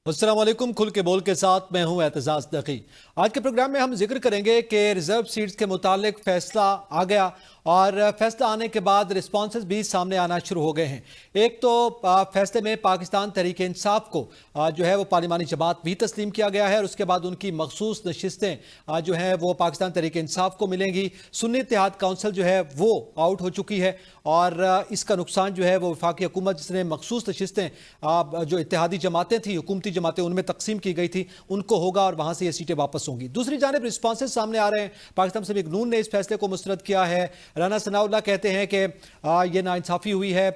अस्सलाम वालेकुम। खुल के बोल के साथ मैं हूं एतजाज नकी। आज के प्रोग्राम में हम जिक्र करेंगे कि रिजर्व सीट्स के मुतालिक फैसला आ गया और फैसला आने के बाद रिस्पॉन्सेज भी सामने आना शुरू हो गए हैं। एक तो फैसले में पाकिस्तान तहरीक इंसाफ को जो है वो पार्लिमानी जमात भी तस्लीम किया गया है और उसके बाद उनकी मखसूस नशिस्तें जो हैं वो पाकिस्तान तहरीक इंसाफ को मिलेंगी। सुन्नी इत्तेहाद काउंसिल जो है वो आउट हो चुकी है और इसका नुकसान जो है वो वफाकी हुकूमत जिसने मखसूस नशिस्तें जो इत्तेहादी जमातें थी, हुकूमती जमातें उनमें तकसीम की गई थी, उनको होगा और वहां से ये सीटें वापस होंगी। दूसरी जानिब रिस्पॉन्सेज सामने आ रहे हैं। पाकिस्तान मुस्लिम लीग नून ने इस फैसले को मुस्तरद किया है। राना सनाउल्लाह कहते हैं कि ये नाइंसाफ़ी हुई है,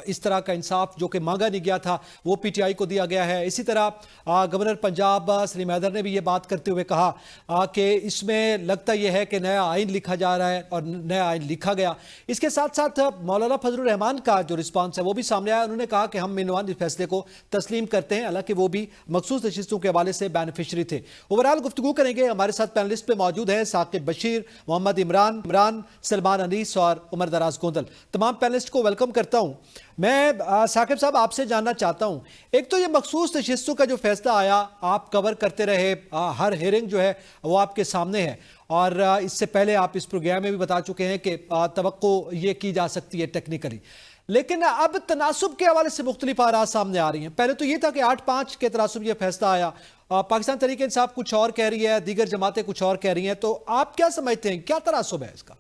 इस तरह का इंसाफ जो कि मांगा नहीं गया था वो पीटीआई को दिया गया है। इसी तरह गवर्नर पंजाब सलीम हैदर ने भी ये बात करते हुए कहा कि इसमें लगता यह है कि नया आइन लिखा जा रहा है और नया आइन लिखा गया। इसके साथ साथ मौलाना फजलुर रहमान का जो रिस्पॉन्स है वो भी सामने आया। उन्होंने कहा कि हम मिनवान इस फैसले को तस्लीम करते हैं, हालांकि वो भी मखसूस नशिस्तों के हवाले से बेनिफिशरी थे। ओवरऑल गुफ्तगू करेंगे। हमारे साथ पैनलिस्ट पे मौजूद है साकिब बशीर, मोहम्मद इमरान, सलमान अनीस और उमर दराज गोंदल। तमाम पैनलिस्ट को वेलकम करता हूं। मैं साकिब साहब आपसे जानना चाहता हूं, एक तो ये मखसूस नशिस्तों का जो फैसला आया आप कवर करते रहे, हर हेयरिंग जो है वो आपके सामने है और इससे पहले आप इस प्रोग्राम में भी बता चुके हैं कि तवक्को ये की जा सकती है टेक्निकली, लेकिन अब तनासुब के हवाले से मुख्तलिफ आरा सामने आ रही हैं। पहले तो ये था कि 8-5 के तनासुब ये फैसला आया, पाकिस्तान तहरीक इंसाफ कुछ और कह रही है, दीगर जमातें कुछ और कह रही हैं, तो आप क्या समझते हैं, क्या तनासुब है इसका?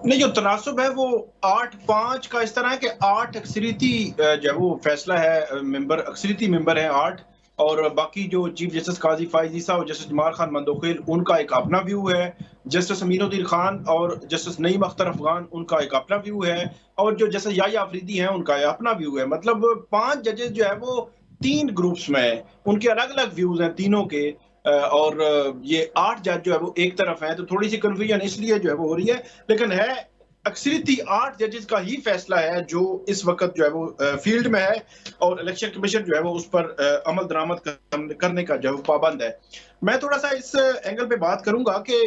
नहीं, जो तनासुब है वो 8-5 का इस तरह है कि 8 अक्सरियती जो वो फैसला है, मेंबर अक्सरियती मेंबर है 8, और बाकी जो चीफ जस्टिस काजी फाइज ईसा और जस्टिस जमाल खान मंदोखिल उनका एक अपना व्यू है, जस्टिस अमीनुद्दीन खान और जस्टिस नईम अख्तर अफगान उनका एक अपना व्यू है, और जो जस्टिस याह्या अफरीदी हैं उनका अपना व्यू है। मतलब 5 जजेस जो है वो 3 ग्रुप्स में है, उनके अलग अलग व्यूज हैं तीनों के। और ये 8 जज जो है वो एक तरफ है, तो थोड़ी सी कंफ्यूजन इसलिए जो है वो हो रही है, लेकिन है अक्सरियती 8 जजेस का ही फैसला है जो इस वक्त जो है वो फील्ड में है, और इलेक्शन कमीशन जो है वो उस पर अमल दरामद करने का जो है वो पाबंद है। मैं थोड़ा सा इस एंगल पे बात करूंगा कि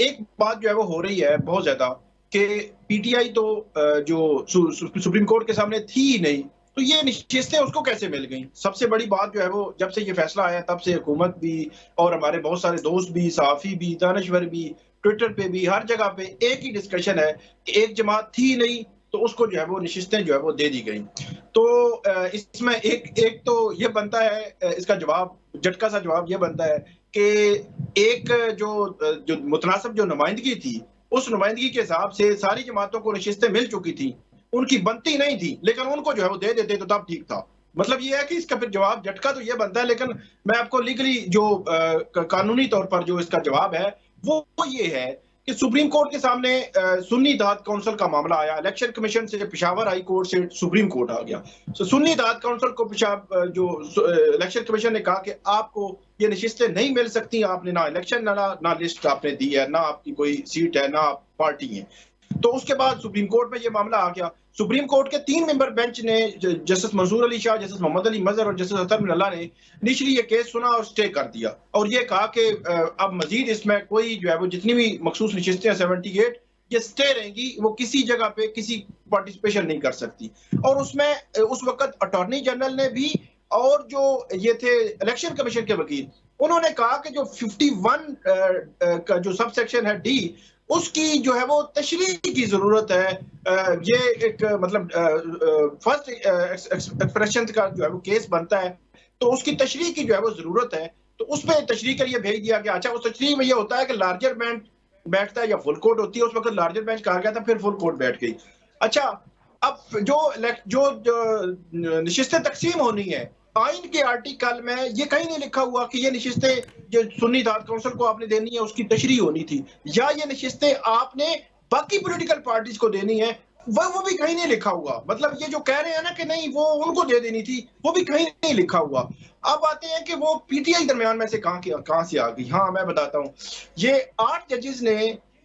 एक बात जो है वो हो रही है बहुत ज्यादा कि पीटीआई तो जो सुप्रीम कोर्ट के सामने थी ही नहीं, तो ये नशिस्तें उसको कैसे मिल गई। सबसे बड़ी बात जो है वो जब से ये फैसला आया तब से हुकूमत भी और हमारे बहुत सारे दोस्त भी, सहाफी भी, दानश्वर भी, ट्विटर पे भी, हर जगह पे एक ही डिस्कशन है कि एक जमात थी नहीं तो उसको जो है वो नशिस्तें जो है वो दे दी गई। तो इसमें एक तो ये बनता है, इसका जवाब, झटका सा जवाब ये बनता है कि एक जो मुतनासिब जो नुमाइंदगी थी, उस नुमाइंदगी के हिसाब से सारी जमातों को नशिस्तें मिल चुकी थी, उनकी बनती नहीं थी, लेकिन उनको जो है वो दे देते तो तब ठीक था। मतलब ये है कि इसका फिर जवाब, झटका तो ये बनता है, लेकिन मैं आपको लीगली जो कानूनी तौर पर जो इसका जवाब है वो ये है कि सुप्रीम कोर्ट के सामने सुन्नी इत्तेहाद काउंसिल का मामला आया, इलेक्शन कमीशन से पेशावर हाई कोर्ट से सुप्रीम कोर्ट आ गया। सुन्नी इत्तेहाद काउंसिल को जो इलेक्शन कमीशन ने कहा कि आपको ये नशिस्तें नहीं मिल सकती, आपने ना इलेक्शन ना लिस्ट आपने दी है, ना आपकी कोई सीट है, ना आप पार्टी है। तो उसके बाद सुप्रीम कोर्ट में ये मामला आ गया। सुप्रीम कोर्ट के 3 मेंबर बेंच ने, जस्टिस मंसूर अली शाह, जस्टिस मोहम्मद अली मजहर और जस्टिस अतर बिन अल्लाह ने इनिशियली ये केस सुना और स्टे कर दिया, और ये कहा कि अब मजीद इसमें कोई जो है वो जितनी भी मखसूस नशिस्तें 78 ये स्टे रहेंगी, वो किसी जगह पे किसी पार्टिसिपेशन नहीं कर सकती। और उसमें उस वक्त अटॉर्नी जनरल ने भी और जो ये थे इलेक्शन कमीशन के वकील, उन्होंने कहा कि जो 51 का जो सब सेक्शन है डी, उसकी जो है वो तशरीह की जरूरत है। ये एक मतलब फर्स्ट एक्सप्रेशन का जो है वो केस बनता है, तो उसकी तशरीह की जो है वो जरूरत है, तो उस पर तशरीह के लिए भेज दिया गया। अच्छा, उस तशरीह में ये होता है कि लार्जर बेंच बैठता है या फुल कोर्ट होती है, उस वक्त लार्जर बेंच कहा गया था, फिर फुल कोर्ट बैठ गई। अच्छा, अब जो नशिस्तें तकसीम होनी है, आइन के आर्टिकल में ये कहीं नहीं लिखा हुआ कि ये नशिस्तें जो सुन्नी इत्तेहाद काउंसिल को आपने देनी है उसकी तशरीह होनी थी, या ये नशिस्तें आपने बाकी पॉलिटिकल पार्टीज को देनी है, वो भी कहीं नहीं लिखा हुआ। मतलब ये जो कह रहे हैं ना कि नहीं वो उनको दे देनी थी, वो भी कहीं नहीं लिखा हुआ। अब आते हैं कि वो पीटीआई दरमियान में से कहां से आ गई। हाँ, मैं बताता हूँ। ये 8 जजेस ने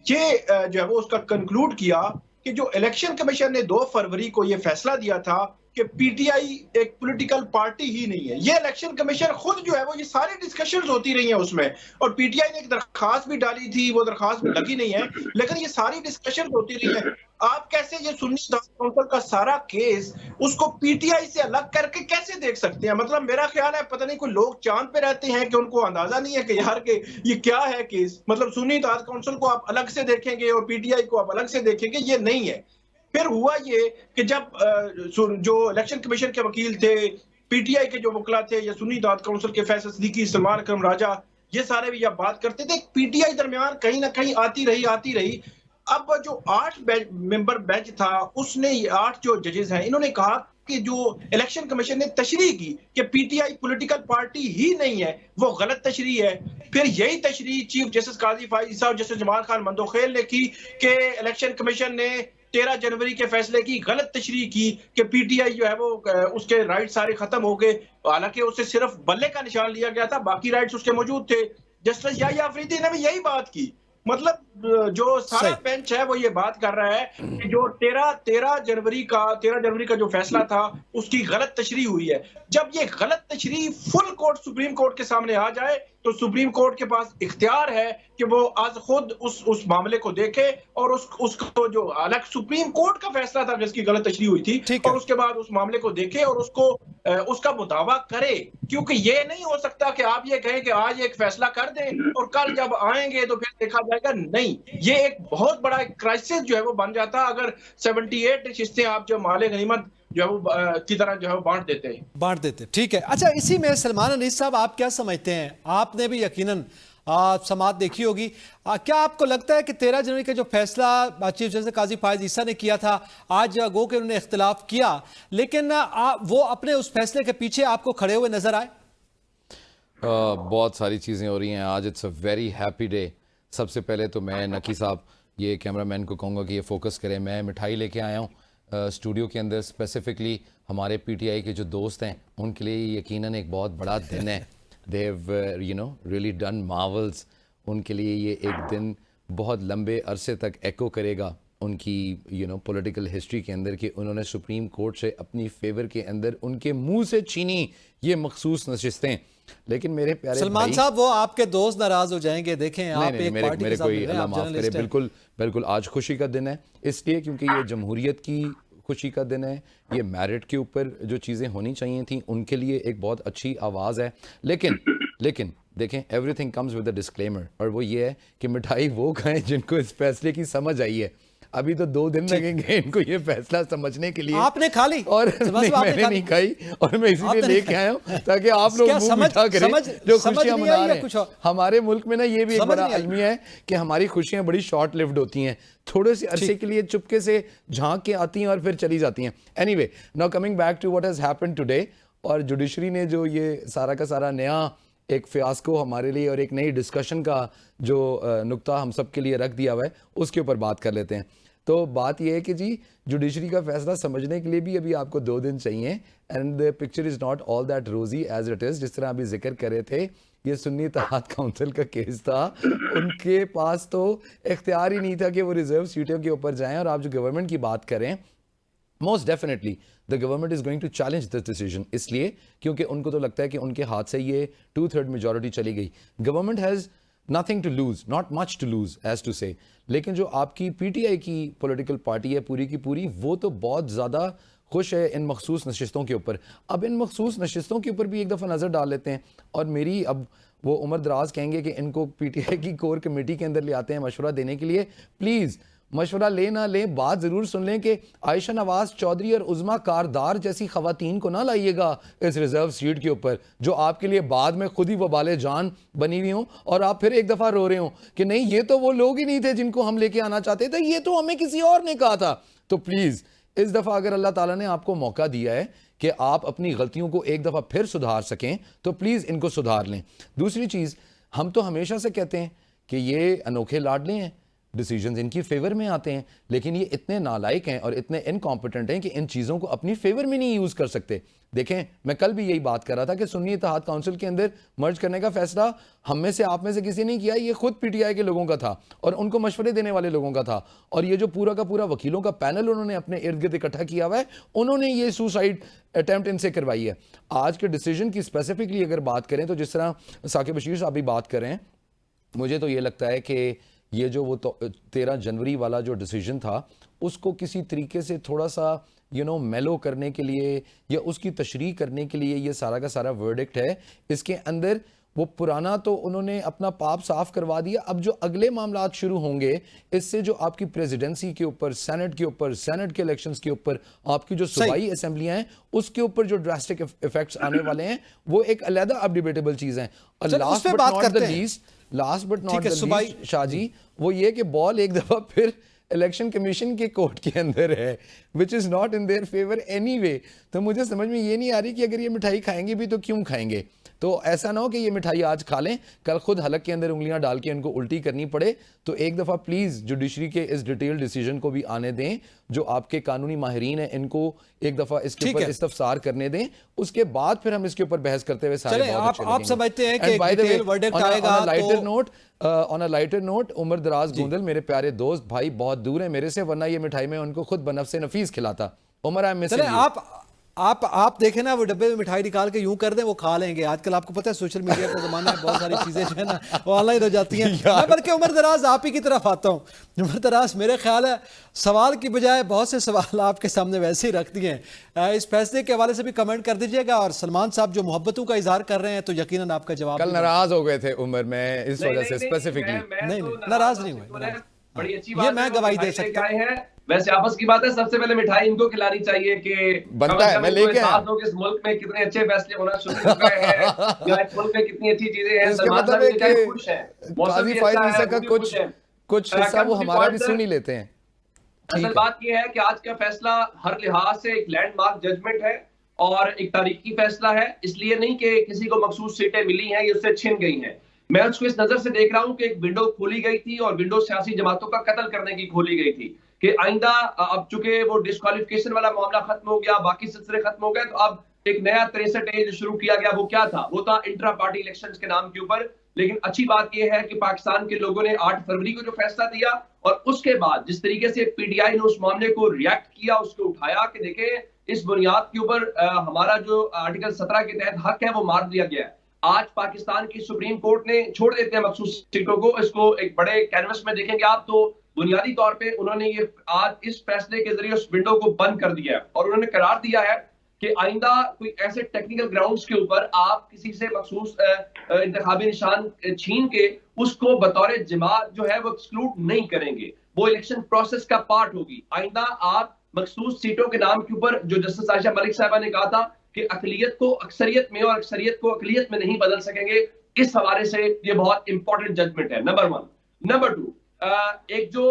ये जो है वो उसका कंक्लूड किया कि जो इलेक्शन कमीशन ने 2 फरवरी को ये फैसला दिया था कि पीटीआई एक पॉलिटिकल पार्टी ही नहीं है। ये इलेक्शन कमीशन खुद जो है वो ये सारी डिस्कशंस होती रही हैं उसमें, और पीटीआई ने एक दरखास्त भी डाली थी, वो दरखास्त लगी नहीं है, लेकिन ये सारी डिस्कशन होती रही है। आप कैसे ये सुन्नी इत्तेहाद काउंसिल का सारा केस उसको पीटीआई से अलग करके कैसे देख सकते हैं? मतलब मेरा ख्याल है पता नहीं कोई लोग चांद पे रहते हैं कि उनको अंदाजा नहीं है कि यार के ये क्या है केस। मतलब सुन्नी इत्तेहाद काउंसिल को आप अलग से देखेंगे और पीटीआई को आप अलग से देखेंगे, ये नहीं है। फिर हुआ ये कि जब जो इलेक्शन कमीशन के वकील थे, पीटीआई के जो वकला थे, या सुन्नी इत्तेहाद काउंसिल के फैसल सिद्दीकी, सलमान अकरम राजा, ये सारे भी जब बात करते थे, पीटीआई दरमियान कहीं ना कहीं आती रही। अब जो 8 मेंबर बेंच था, उसने 8 जो जजेस हैं, इन्होंने कहा कि जो इलेक्शन कमीशन ने तशरीह की कि पीटीआई पॉलिटिकल पार्टी ही नहीं है, वो गलत तशरीह है। फिर यही तशरीह चीफ जस्टिस काजी फाइज ईसा और जस्टिस जमाल खान मंदोखेल ने की कि इलेक्शन कमीशन ने 13 जनवरी के फैसले की गलत तशरीह की कि पीटीआई जो है वो उसके राइट सारे खत्म हो गए, हालांकि उससे सिर्फ बल्ले का निशान लिया गया था, बाकी राइट्स उसके मौजूद थे। जस्टिस याह्या अफरीदी ने भी यही बात की। मतलब जो सारा बेंच है वो ये बात कर रहा है कि जो 13 जनवरी का जो फैसला था उसकी गलत तशरीह हुई है। जब ये गलत तशरीह फुल कोर्ट सुप्रीम कोर्ट के सामने आ जाए तो सुप्रीम कोर्ट के पास इख्तियार है कि वो आज खुद उस मामले को देखे और उसको जो अलग सुप्रीम कोर्ट का फैसला था जिसकी गलत तशरीह हुई थी, और उसके बाद उस मामले को देखे और उसका मुदावा करे। क्योंकि ये नहीं हो सकता कि आप ये कहें कि आज एक फैसला कर दें और कल जब आएंगे तो फिर देखा जाएगा। नहीं, ये एक बहुत बड़ा क्राइसिस जो है वो बन जाता अगर 78 नशिस्तें आप जो माले गनीमत जो है वो की तरह जो है बांट देते। ठीक है। अच्छा, इसी में सलमान अनीस साहब, आप क्या समझते हैं? आपने भी यकीनन समाअत देखी होगी। क्या आपको लगता है कि 13 जनवरी का जो फैसला चीफ जस्टिस काजी फाइज ईसा ने किया था, आज गो के उन्होंने इख्तिलाफ किया, लेकिन वो अपने उस फैसले के पीछे आपको खड़े हुए नजर आए? बहुत सारी चीज़ें हो रही हैं आज। It's a very happy day. सबसे पहले तो मैं नकी साहब, ये कैमरामैन को कहूँगा कि ये फोकस करें। मैं मिठाई लेके आया हूँ स्टूडियो के अंदर, स्पेसिफिकली हमारे पीटीआई के जो दोस्त हैं उनके लिए यकीनन एक बहुत बड़ा दिन है। They have really done Marvels. उनके लिए ये एक दिन बहुत लंबे अरसे तक एको करेगा उनकी पॉलिटिकल हिस्ट्री के अंदर, कि उन्होंने सुप्रीम कोर्ट से अपनी फेवर के अंदर उनके मुंह से छीनी ये मखसूस नशिस्तें। लेकिन मेरे प्यारे सलमान साहब, वो आपके दोस्त नाराज हो जाएंगे। देखें, आप एक पार्टी मेरे के साथ कोई मिल रहे हैं, अल्लाह आप माफ करे, जर्नलिस्ट हैं। बिल्कुल बिल्कुल आज खुशी का दिन है, इसलिए क्योंकि ये जमहूरियत की खुशी का दिन है। ये मेरिट के ऊपर जो चीज़ें होनी चाहिए थी उनके लिए एक बहुत अच्छी आवाज़ है। लेकिन देखें, everything comes with a disclaimer, और वो ये है कि मिठाई वो खाएं जिनको इस फैसले की समझ आई है। अभी तो 2 दिन लगेंगे इनको ये फैसला समझने के लिए। आपने खा ली? और मैंने नहीं खाई, और मैं इसीलिए लेके आया हूँ ताकि आप लोग मुंह मीठा करें जो खुशियां मना रहे हैं। हमारे मुल्क में ना ये भी एक बड़ा अलमिया है कि हमारी खुशियां बड़ी शॉर्ट लिव्ड होती हैं, थोड़े से अरसे के लिए चुपके से झांक के आती हैं और फिर चली जाती हैं। Anyway, now coming back to what has happened today, और जुडिशरी ने जो ये सारा का सारा नया एक फियास्को हमारे लिए और एक नई डिस्कशन का जो नुक्ता हम सब के लिए रख दिया हुआ है, उसके ऊपर बात कर लेते हैं। तो बात यह है कि जी, जुडिशरी का फैसला समझने के लिए भी अभी आपको 2 दिन चाहिए, and the picture is not all that रोजी एज इट इज़। जिस तरह अभी जिक्र कर रहे थे, ये सुन्नी इत्तेहाद काउंसिल का केस था, उनके पास तो इख्तियार ही नहीं था कि वो रिजर्व सीटों के ऊपर जाएं। और आप जो गवर्नमेंट की बात करें, most definitely the government is going to challenge this decision, इसलिए क्योंकि उनको तो लगता है कि उनके हाथ से ये 2/3 मेजॉरिटी चली गई। Government has nothing to lose, not much to lose as to say. लेकिन जो आपकी पीटीआई की पॉलिटिकल पार्टी है पूरी की पूरी, वो तो बहुत ज़्यादा खुश है इन मखसूस नशिस्तों के ऊपर। अब इन मखसूस नशिस्तों के ऊपर भी एक दफ़ा नज़र डाल लेते हैं, और मेरी अब वो उमर दराज कहेंगे कि इनको पीटीआई की कोर कमेटी के अंदर ले आते हैं मशवरा देने के लिए। प्लीज़ मशवरा ले ना लें, बात ज़रूर सुन लें कि आयशा नवाज चौधरी और उज़मा कारदार जैसी ख़वातीन को ना लाइएगा इस रिज़र्व सीट के ऊपर, जो आपके लिए बाद में खुद ही वबाले जान बनी हुई हों, और आप फिर एक दफ़ा रो रहे हो कि नहीं, ये तो वो लोग ही नहीं थे जिनको हम लेके आना चाहते थे, ये तो हमें किसी और ने कहा था। तो प्लीज़ इस दफ़ा अगर अल्लाह ताला ने आपको मौका दिया है कि आप अपनी गलतियों को एक दफ़ा फिर सुधार सकें, तो प्लीज़ इनको सुधार लें। दूसरी चीज़, हम तो हमेशा से कहते हैं कि ये अनोखे लाडले हैं, डिसीजंस इनकी फेवर में आते हैं, लेकिन ये इतने नालायक हैं और इतने इनकॉम्पिटेंट हैं कि इन चीज़ों को अपनी फेवर में नहीं यूज़ कर सकते। देखें, मैं कल भी यही बात कर रहा था कि सुन्नी इत्तेहाद काउंसिल के अंदर मर्ज करने का फैसला हम में से, आप में से किसी ने किया, ये खुद पीटीआई के लोगों का था और उनको मशवरे देने वाले लोगों का था। और ये जो पूरा का पूरा वकीलों का पैनल उन्होंने अपने इर्द गिर्द इकट्ठा किया हुआ है, उन्होंने ये सुसाइड अटेम्प्ट इनसे करवाई है। आज के डिसीजन की स्पेसिफिकली अगर बात करें तो जिस तरह साकिब बशीर साहब भी बात कर रहे हैं, मुझे तो ये लगता है कि ये जो वो 13 जनवरी वाला जो डिसीजन था उसको किसी तरीके से थोड़ा सा मेलो करने के लिए या उसकी तशरीह करने के लिए ये सारा का सारा वर्डिक्ट है। इसके अंदर वो पुराना तो उन्होंने अपना पाप साफ करवा दिया। अब जो अगले मामलात शुरू होंगे, इससे जो आपकी प्रेसिडेंसी के ऊपर, सेनेट के ऊपर, सेनेट के इलेक्शंस के ऊपर, आपकी जो सूबाई असेंबलियां हैं उसके ऊपर जो ड्रास्टिक इफेक्ट्स आने वाले हैं, वो एक अलग अब डिबेटेबल चीज है। और last but not the least Shahji, वो ये कि बॉल एक दफा फिर इलेक्शन कमीशन के कोर्ट के अंदर है, which is not in their favour anyway. तो मुझे समझ में ये नहीं आ रही कि अगर ये मिठाई खाएंगे भी तो क्यों खाएंगे। तो ऐसा ना हो कि ये मिठाई आज खा लें, कल खुद हलक के अंदर उंगलियां डाल के इनको उल्टी करनी पड़े। तो एक दफ़ा प्लीज़ जुडिशरी के इस डिटेल डिसीजन को भी आने दें, जो आपके कानूनी माहिरीन हैं इनको एक दफ़ा इसके ऊपर इस्तफसार करने दें, उसके बाद फिर हम इसके ऊपर बहस करते हुए सारे आप समझते हैं कि डिटेल वर्डिक्ट आएगा। On a lighter note, Umar Daraz Gondal मेरे प्यारे दोस्त भाई बहुत दूर है मेरे से, वरना ये मिठाई में उनको खुद बनफ से नफीस खिलाता। उमर आप देखें ना, वो डब्बे में मिठाई निकाल के यूं कर दें, वो खा लेंगे। आजकल आपको पता है सोशल मीडिया का जमाना है, बहुत सारी चीजें जो है ना वो ऑनलाइन हो जाती हैं। मैं बल्कि उमर दराज आप ही की तरफ आता हूँ। उमर दराज, मेरे ख्याल है सवाल की बजाय बहुत से सवाल आपके सामने वैसे ही रख दिए हैं। इस फैसले के हवाले से भी कमेंट कर दीजिएगा। और सलमान साहब जो मोहब्बतों का इजहार कर रहे हैं, तो यकीनन आपका जवाब। कल नाराज हो गए थे उमर में इस वजह से स्पेसिफिकली। नहीं, नाराज नहीं हुए, बड़ी अच्छी ये मैं गवाही दे सकता हूं। वैसे आपस की बात है, सबसे पहले मिठाई इनको खिलानी चाहिए कि बनता है। मैं लेके आया हूं कि इस मुल्क में कितने अच्छे फैसले होना शुरू हो गए हैं, या इस मुल्क में कितनी अच्छी चीजें हैं। सलमान साहब भी खुश हैं, मौसम भी अच्छा है, का कुछ हिस्सा वो हमारा भी सुन ही लेते हैं। असल बात ये है कि आज का फैसला हर लिहाज से एक लैंडमार्क जजमेंट है और एक तारीखी फैसला है। इसलिए नहीं कि किसी को मखसूस सीटें मिली हैं, ये उससे छिन गई हैं। मैं उसको इस नजर से देख रहा हूं कि एक विंडो खोली गई थी और विंडो सियासी जमातों का कत्ल करने की खोली गई थी कि आइंदा अब चूंकि वो डिस्क्वालिफिकेशन वाला मामला खत्म हो गया, बाकी सिलसिले खत्म हो गए, तो अब एक नया 63 जो शुरू किया गया वो क्या था? वो था इंट्रा पार्टी इलेक्शंस के नाम के ऊपर। लेकिन अच्छी बात यह है कि पाकिस्तान के लोगों ने 8 फरवरी को जो फैसला दिया और उसके बाद जिस तरीके से पीटीआई ने उस मामले को रिएक्ट किया, उसको उठाया कि देखें इस बुनियाद के ऊपर हमारा जो आर्टिकल 17 के तहत हक है वो मार दिया गया है। आज पाकिस्तान की सुप्रीम कोर्ट ने छोड़ देते हैं मखसूस सीटों को, इसको एक बड़े कैनवस में देखेंगे आप तो बुनियादी तौर पे उन्होंने ये आज इस फैसले के जरिए उस विंडो को बंद कर दिया है और उन्होंने करार दिया है कि आइंदा कोई ऐसे टेक्निकल ग्राउंड्स के ऊपर आप किसी से मखसूस इंतखाबी निशान छीन के उसको बतौर जमात जो है वो एक्सक्लूड नहीं करेंगे, वो इलेक्शन प्रोसेस का पार्ट होगी। आइंदा आप मखसूस सीटों के नाम के ऊपर, जो जस्टिस आयशा मलिक साहबा ने कहा था कि अकलियत को अक्सरियत में और अक्सरियत को अकलियत में नहीं बदल सकेंगे, इस हवाले से ये बहुत इंपॉर्टेंट जजमेंट है, नंबर 1। नंबर 2, एक जो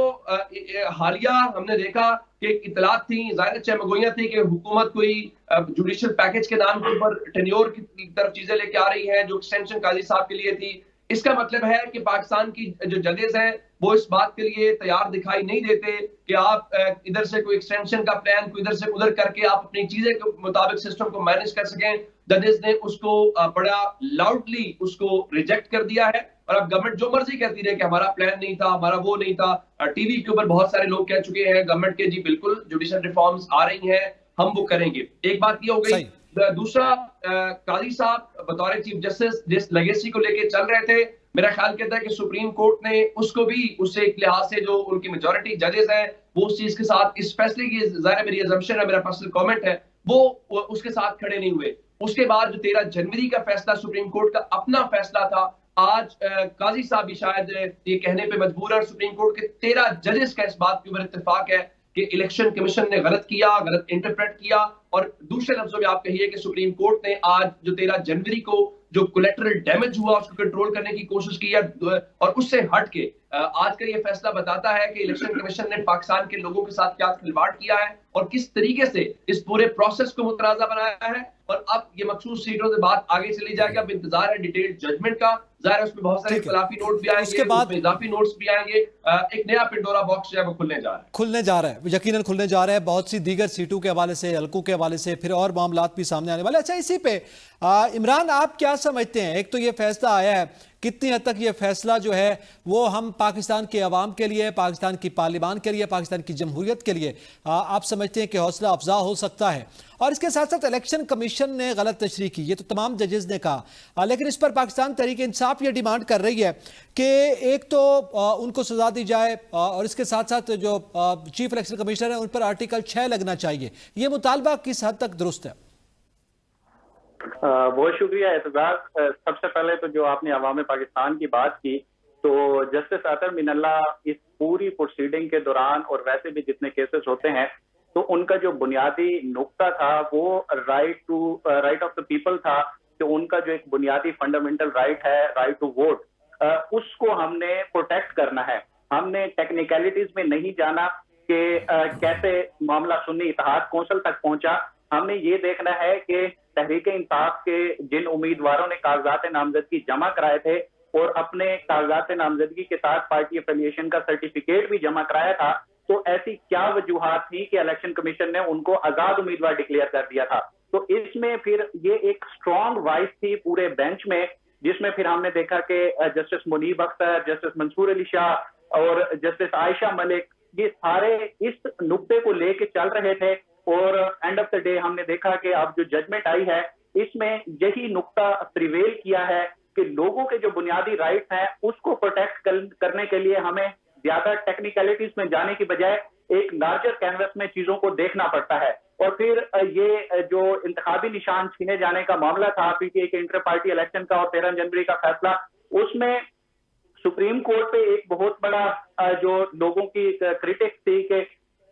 हालिया हमने देखा कि इतलात थी, जाहिर चमगोइयां थी कि हुकूमत कोई जुडिशियल पैकेज के नाम के ऊपर टेन्योर की तरफ चीजें लेके आ रही है जो एक्सटेंशन काजी साहब के लिए थी। इसका मतलब है कि पाकिस्तान की जो जजेस हैं वो इस बात के लिए तैयार दिखाई नहीं देते कि आप इधर से कोई एक्सटेंशन का प्लान, कोई इधर से उधर करके आप अपनी चीजें के मुताबिक सिस्टम को मैनेज कर सकें। जजेस ने उसको बड़ा लाउडली उसको रिजेक्ट कर दिया है और अब गवर्नमेंट जो मर्जी कहती रहे कि हमारा प्लान नहीं था, हमारा वो नहीं था। टीवी के ऊपर बहुत सारे लोग कह चुके हैं गवर्नमेंट के जी बिल्कुल जुडिशियल रिफॉर्म्स आ रही हैं, हम वो करेंगे। एक बात ये हो गई। दूसरा, काजी साहब बतौर चीफ जस्टिस जिस लेगेसी को लेके चल रहे थे, मेरा ख्याल कहता है कि सुप्रीम कोर्ट ने उसको भी उससे एक लिहाज से जो उनकी मेजॉरिटी जजेस हैं वो उस चीज के साथ, इस फैसले की ज़ाहिर मेरी अजम्पशन है, मेरा पर्सनल कमेंट है, वो उसके साथ खड़े नहीं हुए। उसके बाद जो 13 जनवरी का फैसला सुप्रीम कोर्ट का अपना फैसला था, आज काजी साहब भी शायद ये कहने पे मजबूर है और सुप्रीम कोर्ट के 13 जजेस का इस बात के ऊपर इत्तेफाक है कि इलेक्शन कमीशन ने गलत किया, गलत इंटरप्रेट किया। और दूसरे लफ्जों में आप कहिए कि सुप्रीम कोर्ट ने आज जो 13 जनवरी को जो कोलेटरल डैमेज हुआ उसको कंट्रोल करने की कोशिश की है और उससे हट के आज का ये फैसला बताता है कि इलेक्शन कमीशन ने पाकिस्तान के लोगों के साथ क्या खिलवाड़ किया है और किस तरीके से इस पूरे प्रोसेस को मुतनाज़ा बनाया है। और अब ये मखसूस सीटों से बात आगे चली जाएगी। अब इंतजार है डिटेल्ड जजमेंट का। ज़ाहिर है उसमें बहुत सारे इख्तिलाफी नोट भी आएंगे, उसके बाद उसमें इजाफी नोट्स भी आएंगे। एक नया पिंडोरा बॉक्स जो है वो खुलने जा रहा है, यकीनन खुलने जा रहा है। बहुत सी दीगर सीटों के हवाले से, हलकों के हवाले से फिर और मामलात भी सामने आने वाले। अच्छा, इसी पे इमरान, आप क्या समझते हैं? एक तो ये फैसला आया है, कितनी हद तक ये फैसला जो है वो हम पाकिस्तान के अवाम के लिए, पाकिस्तान की पार्लिमान के लिए, पाकिस्तान की जमहूरियत के लिए आप समझते हैं कि हौसला अफजा हो सकता है? और इसके साथ साथ इलेक्शन कमीशन ने गलत तशरीह की, ये तो तमाम जजेस ने कहा, लेकिन इस पर पाकिस्तान तहरीक इंसाफ ये डिमांड कर रही है कि एक तो उनको सजा दी जाए और इसके साथ साथ जो चीफ इलेक्शन कमिश्नर है उन पर आर्टिकल 6 लगना चाहिए। ये मुतालबा किस हद तक दुरुस्त है? बहुत शुक्रिया एतजाज। सबसे पहले तो जो आपने अवाम पाकिस्तान की बात की, तो जस्टिस अतर मिनल्ला इस पूरी प्रोसीडिंग के दौरान और वैसे भी जितने केसेस होते हैं, तो उनका जो बुनियादी नुक्ता था वो राइट ऑफ द पीपल था, कि उनका जो एक बुनियादी फंडामेंटल राइट है, राइट टू वोट, उसको हमने प्रोटेक्ट करना है। हमने टेक्निकलिटीज में नहीं जाना कि कैसे मामला सुन्नी इत्तेहाद कौंसिल तक पहुंचा। हमने ये देखना है कि तहरीक इंसाफ के जिन उम्मीदवारों ने कागजात नामजदगी जमा कराए थे और अपने कागजात नामजदगी के साथ पार्टी एफिलिएशन का सर्टिफिकेट भी जमा कराया था, तो ऐसी क्या वजूहात थी कि इलेक्शन कमीशन ने उनको आजाद उम्मीदवार डिक्लेयर कर दिया था। तो इसमें फिर ये एक स्ट्रॉन्ग वॉइस थी पूरे बेंच में, जिसमें फिर हमने देखा कि जस्टिस मुनीब अख्तर, जस्टिस मंसूर अली शाह और जस्टिस आयशा मलिक, ये सारे इस नुक्ते को लेके चल रहे थे। और एंड ऑफ द डे हमने देखा कि अब जो जजमेंट आई है इसमें यही नुक्ता प्रिवेल किया है कि लोगों के जो बुनियादी राइट्स हैं उसको प्रोटेक्ट करने के लिए हमें ज्यादा टेक्निकलिटीज में जाने की बजाय एक लार्जर कैनवस में चीजों को देखना पड़ता है। और फिर ये जो इंतखाबी निशान छीने जाने का मामला था पीटीआई के इंटर पार्टी इलेक्शन का और 13 जनवरी का फैसला, उसमें सुप्रीम कोर्ट पे एक बहुत बड़ा जो लोगों की क्रिटिक्स थी कि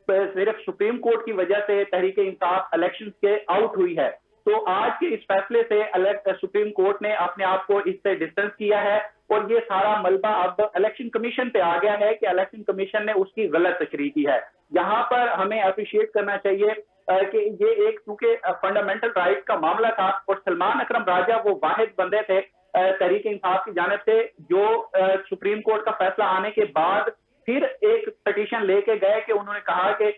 सिर्फ सुप्रीम कोर्ट की वजह से तहरीक इंसाफ इलेक्शन के आउट हुई है। तो आज के इस फैसले से सुप्रीम कोर्ट ने अपने आप को इससे डिस्टेंस किया है और ये सारा मलबा अब इलेक्शन कमीशन पे आ गया है कि इलेक्शन कमीशन ने उसकी गलत तशरीह की है। यहाँ पर हमें अप्रिशिएट करना चाहिए कि ये एक क्योंकि फंडामेंटल राइट का मामला था और सलमान अकरम राजा वो वाहिद बंदे थे तहरीक इंसाफ की जानिब से जो सुप्रीम कोर्ट का फैसला आने के बाद फिर एक पिटीशन लेके गए कि उन्होंने कहा कि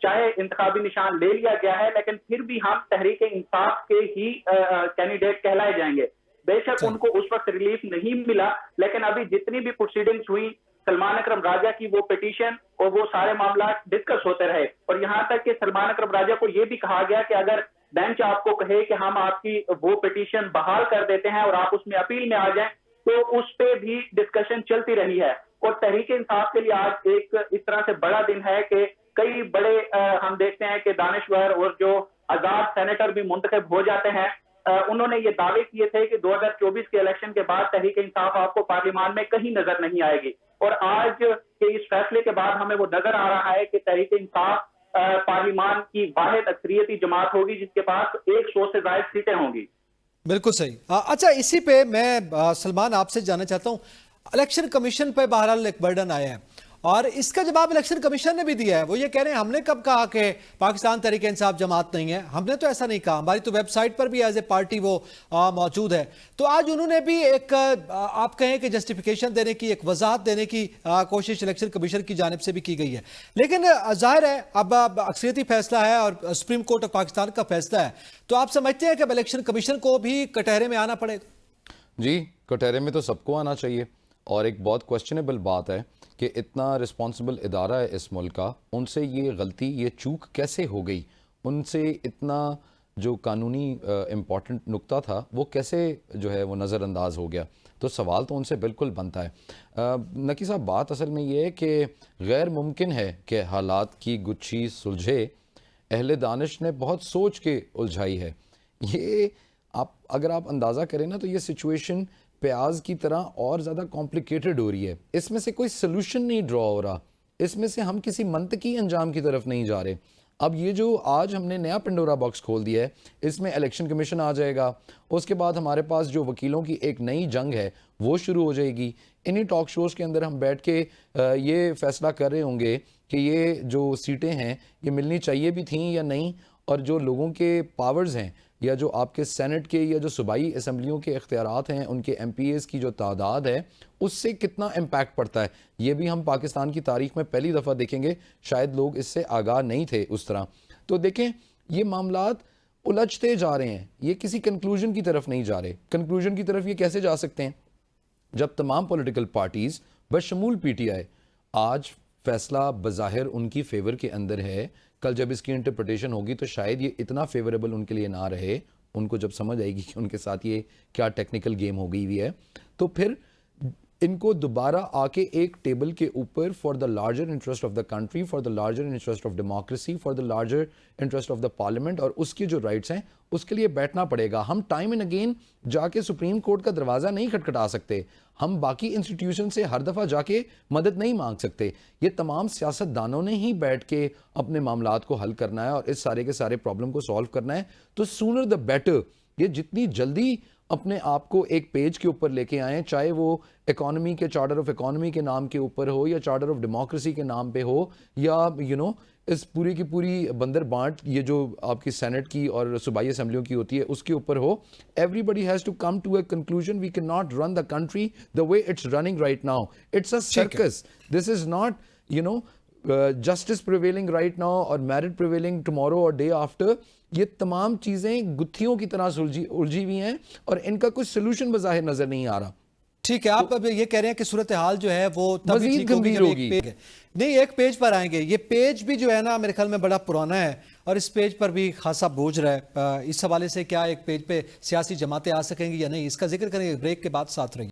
चाहे इंतखाबी निशान ले लिया गया है लेकिन फिर भी हम तहरीक इंसाफ के ही कैंडिडेट कहलाए जाएंगे। बेशक उनको उस वक्त रिलीफ नहीं मिला, लेकिन अभी जितनी भी प्रोसीडिंग्स हुई सलमान अकरम राजा की वो पिटीशन और वो सारे मामला डिस्कस होते रहे और यहाँ तक कि सलमान अकरम राजा को ये भी कहा गया कि अगर बेंच आपको कहे कि हम आपकी वो पिटीशन बहाल कर देते हैं और आप उसमें अपील में आ जाएं, तो उस पे भी डिस्कशन चलती रही है। और तहरीक इंसाफ के लिए आज एक इस तरह से बड़ा दिन है कि कई बड़े हम देखते हैं कि दानिश्वर और जो आजाद सेनेटर भी मुंतखब हो जाते हैं। उन्होंने ये दावे किए थे कि 2024 के इलेक्शन के बाद तहरीक इंसाफ आपको पार्लियामान में कहीं नजर नहीं आएगी और आज के इस फैसले के बाद हमें वो नजर आ रहा है कि तहरीक इंसाफ पार्लियामान की वाहिद अक्सरियती जमात होगी जिसके पास 100 से ज्यादा सीटें होंगी। बिल्कुल सही। अच्छा, इसी पे मैं सलमान आपसे जानना चाहता हूँ, इलेक्शन कमीशन पे बहरहाल एक बर्डन आया है और इसका जवाब इलेक्शन कमीशन ने भी दिया है। वो ये कह रहे हैं हमने कब कहा कि पाकिस्तान तहरीक इंसाफ जमात नहीं है, हमने तो ऐसा नहीं कहा, हमारी तो वेबसाइट पर भी एज ए पार्टी वो मौजूद है। तो आज उन्होंने भी एक आप कहें कि जस्टिफिकेशन देने की, एक वजाहत देने की कोशिश इलेक्शन कमीशन की जानिब से भी की गई है। लेकिन जाहिर है अब अक्सरियती फैसला है और सुप्रीम कोर्ट ऑफ पाकिस्तान का फैसला है, तो आप समझते हैं कि अब इलेक्शन कमीशन को भी कटहरे में आना पड़ेगा? जी, कटहरे में तो सबको आना चाहिए और एक बहुत क्वेश्चनेबल बात है कि इतना रिस्पॉन्सिबल इदारा है इस मुल्क का, उनसे ये गलती, ये चूक कैसे हो गई, उनसे इतना जो कानूनी इम्पॉर्टेंट नुक्ता था वो कैसे जो है वो नज़रअंदाज हो गया। तो सवाल तो उनसे बिल्कुल बनता है। नकी साहब, बात असल में ये है कि गैर मुमकिन है कि हालात की गुच्छी सुलझे, अहले दानिश ने बहुत सोच के उलझाई है। ये अगर आप अंदाज़ा करें ना तो ये सिचुएशन प्याज की तरह और ज़्यादा कॉम्प्लिकेटेड हो रही है। इसमें से कोई सलूशन नहीं ड्रॉ हो रहा, इसमें से हम किसी मंतकी अंजाम की तरफ नहीं जा रहे। अब ये जो आज हमने नया पिंडोरा बॉक्स खोल दिया है, इसमें इलेक्शन कमीशन आ जाएगा, उसके बाद हमारे पास जो वकीलों की एक नई जंग है वो शुरू हो जाएगी। इन्हीं टॉक शोज़ के अंदर हम बैठ के ये फैसला कर रहे होंगे कि ये जो सीटें हैं ये मिलनी चाहिए भी थी या नहीं, और जो लोगों के पावर्स हैं या जो आपके सेनेट के या जो सूबाई असम्बलियों के इख्तियारात हैं, उनके MPAs की जो तादाद है, उससे कितना इम्पैक्ट पड़ता है, ये भी हम पाकिस्तान की तारीख में पहली दफ़ा देखेंगे। शायद लोग इससे आगाह नहीं थे उस तरह। तो देखें, ये मामलात उलझते जा रहे हैं, ये किसी कंक्लूजन की तरफ नहीं जा रहे। कंक्लूजन की तरफ ये कैसे जा सकते हैं जब तमाम पॉलिटिकल पार्टीज़ बशमूल PTI आज फैसला बज़ाहिर उनकी फेवर के अंदर है, कल जब इसकी इंटरप्रिटेशन होगी तो शायद ये इतना फेवरेबल उनके लिए ना रहे। उनको जब समझ आएगी कि उनके साथ ये क्या टेक्निकल गेम हो गई हुई है, तो फिर इनको दोबारा आके एक टेबल के ऊपर for the larger interest of the country, for the larger interest of democracy, for the larger interest of the parliament और उसके जो राइट्स हैं उसके लिए बैठना पड़ेगा। हम टाइम एंड अगेन जाके सुप्रीम कोर्ट का दरवाज़ा नहीं खटखटा सकते, हम बाकी इंस्टीट्यूशन से हर दफ़ा जाके मदद नहीं मांग सकते। ये तमाम सियासतदानों ने ही बैठ के अपने मामलात को हल करना है और इस सारे के सारे प्रॉब्लम को सॉल्व करना है। तो सूनर द बेटर, ये जितनी जल्दी अपने आप को एक पेज के ऊपर लेके आए, चाहे वो इकोनॉमी के चार्टर ऑफ इकोनॉमी के नाम के ऊपर हो या चार्टर ऑफ डेमोक्रेसी के नाम पे हो या इस पूरी की पूरी बंदर बांट ये जो आपकी सेनेट की और सूबाई असम्बलियों की होती है उसके ऊपर हो। Everybody has to come to a conclusion. We can not run the country the way it's running right now. It's a circus. This is not justice prevailing right now और मेरिट प्रिवेलिंग टुमारो और day after. ये तमाम चीज़ें गुत्थियों की तरह उलझी हुई हैं और इनका कुछ सोल्यूशन बज़ाहिर नज़र नहीं आ रहा। ठीक है, आप अब ये कह रहे हैं कि सूरत हाल जो है वो तभी मज़ीद ठीक होगी गंभीर जब होगी। नहीं, एक पेज पर आएंगे। ये पेज भी जो है ना मेरे ख्याल में बड़ा पुराना है और इस पेज पर भी खासा बोझ रहा है। इस हवाले से क्या एक पेज पे सियासी जमातें आ सकेंगी या नहीं, इसका जिक्र करेंगे ब्रेक के बाद। साथ रहिए।